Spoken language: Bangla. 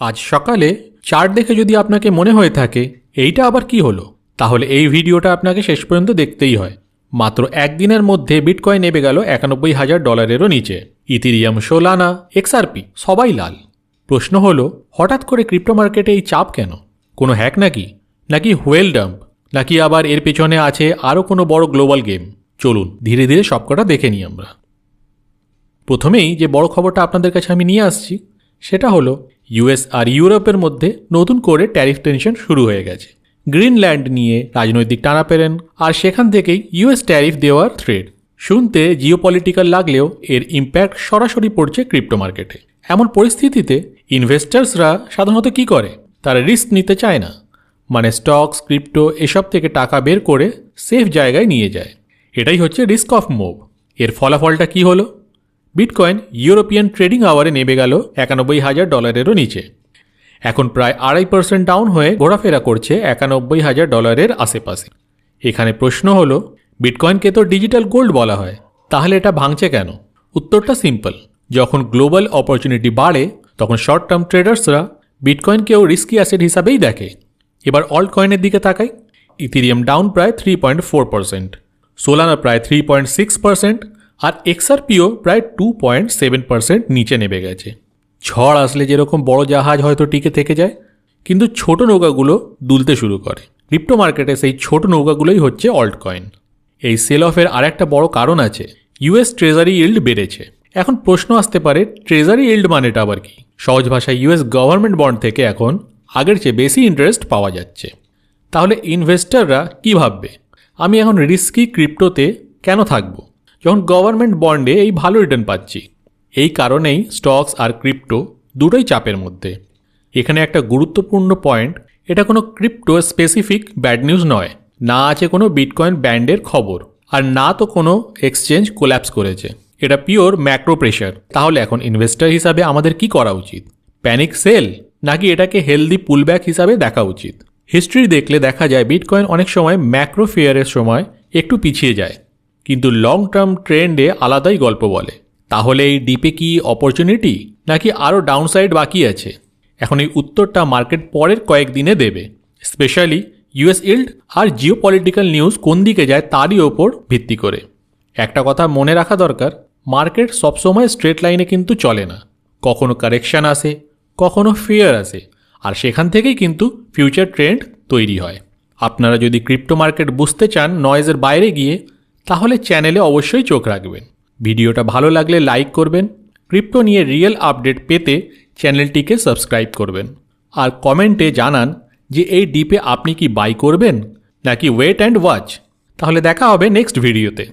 আজ সকালে চার্ট দেখে যদি আপনাকে মনে হয়ে থাকে এইটা আবার কি হলো, তাহলে এই ভিডিওটা আপনাকে শেষ পর্যন্ত দেখতেই হয়। মাত্র একদিনের মধ্যে বিটকয়েন নেমে গেল $91,000-এরও নিচে। ইথেরিয়াম, সোলানা, এক্সআরপি সবাই লাল। প্রশ্ন হলো, হঠাৎ করে ক্রিপ্টো মার্কেটে এই চাপ কেন? কোনো হ্যাক নাকি হুয়েল ডাম্প, নাকি আবার এর পেছনে আছে আরও কোনো বড় গ্লোবাল গেম? চলুন ধীরে ধীরে সবকটা দেখে নিই আমরা। প্রথমেই যে বড় খবরটা আপনাদের কাছে আমি নিয়ে আসছি সেটা হলো ইউএস আর ইউরোপের মধ্যে নতুন করে ট্যারিফ টেনশন শুরু হয়ে গেছে। গ্রিনল্যান্ড নিয়ে রাজনৈতিক টানাপেরেন, আর সেখান থেকেই ইউএস ট্যারিফ দেওয়ার থ্রেড। শুনতে জিওপলিটিক্যাল লাগলেও এর ইম্প্যাক্ট সরাসরি পড়ছে ক্রিপ্টো মার্কেটে। এমন পরিস্থিতিতে ইনভেস্টার্সরা সাধারণত কি করে? তারা রিস্ক নিতে চায় না, মানে স্টকস, ক্রিপ্টো এসব থেকে টাকা বের করে সেফ জায়গায় নিয়ে যায়। এটাই হচ্ছে রিস্ক অফ মুভ। এর ফলাফলটা কি হলো? বিটকয়েন ইউরোপিয়ান ট্রেডিং আওয়ারে নেমে গেল $91,000-এরও নিচে। এখন প্রায় 2.5% ডাউন হয়ে ঘোরাফেরা করছে $91,000-এর আশেপাশে। এখানে প্রশ্ন হলো, বিটকয়েনকে তো ডিজিটাল গোল্ড বলা হয়, তাহলে এটা ভাঙছে কেন? উত্তরটা সিম্পল। যখন গ্লোবাল অপরচুনিটি বাড়ে তখন শর্ট টার্ম ট্রেডার্সরা বিটকয়েনকেও রিস্কি অ্যাসেট হিসাবেই দেখে। এবার অল্ট কয়েনের দিকে তাকাই। ইথেরিয়াম ডাউন প্রায় 3.4%, সোলানা প্রায় 3.6%, আর এক্সআরপিও প্রায় 2.7% নিচে নেমে গেছে। ঝড় আসলে যেরকম বড় জাহাজ হয়তো টিকে থেকে যায়, কিন্তু ছোট নৌকাগুলো দুলতে শুরু করে। ক্রিপ্টো মার্কেটে সেই ছোট নৌকাগুলোই হচ্ছে অল্ট কয়েন। এই সেল অফের আরেকটা বড় কারণ আছে, ইউএস ট্রেজারি ইল্ড বেড়েছে। এখন প্রশ্ন আসতে পারে, ট্রেজারি ইল্ড মানেটা আবার কি? সহজ ভাষায় ইউএস গভর্নমেন্ট বন্ড থেকে এখন আগের চেয়ে বেশি ইন্টারেস্ট পাওয়া যাচ্ছে। তাহলে ইনভেস্টররা কি ভাববে, আমি এখন রিস্কি ক্রিপ্টোতে কেন থাকবো যখন গভর্নমেন্ট বন্ডে এই ভালো রিটার্ন পাচ্ছি? এই কারণেই স্টকস আর ক্রিপ্টো দুটোই চাপের মধ্যে। এখানে একটা গুরুত্বপূর্ণ পয়েন্ট, এটা কোনো ক্রিপ্টো স্পেসিফিক ব্যাড নিউজ নয়। না আছে কোনো বিটকয়েন ব্যান্ডের খবর, আর না তো কোনো এক্সচেঞ্জ কোল্যাপস করেছে। এটা পিওর ম্যাক্রো প্রেশার। তাহলে এখন ইনভেস্টর হিসাবে আমাদের কি করা উচিত? প্যানিক সেল, নাকি এটাকে হেলদি পুলব্যাক হিসাবে দেখা উচিত? হিস্ট্রি দেখলে দেখা যায় বিটকয়েন অনেক সময় ম্যাক্রো ফিয়ারের সময় একটু পিছিয়ে যায়, কিন্তু লং টার্ম ট্রেন্ডে আলাদাই গল্প বলে। তাহলে এই ডিপে কি অপরচুনিটি, নাকি আরও ডাউনসাইড বাকি আছে? এখন এই উত্তরটা মার্কেট পরের কয়েকদিনে দেবে। স্পেশালি ইউএস ইল্ড আর জিওপলিটিক্যাল নিউজ কোন দিকে যায় তারই ওপর ভিত্তি করে। একটা কথা মনে রাখা দরকার, মার্কেট সবসময় স্ট্রেট লাইনে কিন্তু চলে না। কখনো কারেকশান আসে, কখনো ফিয়ার আসে, আর সেখান থেকেই কিন্তু ফিউচার ট্রেন্ড তৈরি হয়। আপনারা যদি ক্রিপ্টো মার্কেট বুঝতে চান নয়েজের বাইরে গিয়ে, তাহলে চ্যানেলে অবশ্যই চোখ রাখবেন। ভিডিওটা ভালো লাগলে লাইক করবেন। ক্রিপ্টো নিয়ে রিয়েল আপডেট পেতে চ্যানেলটিকে সাবস্ক্রাইব করবেন। আর কমেন্টে জানান যে এই ডিপে আপনি কি বাই করবেন নাকি ওয়েট অ্যান্ড ওয়াচ। তাহলে দেখা হবে নেক্সট ভিডিওতে।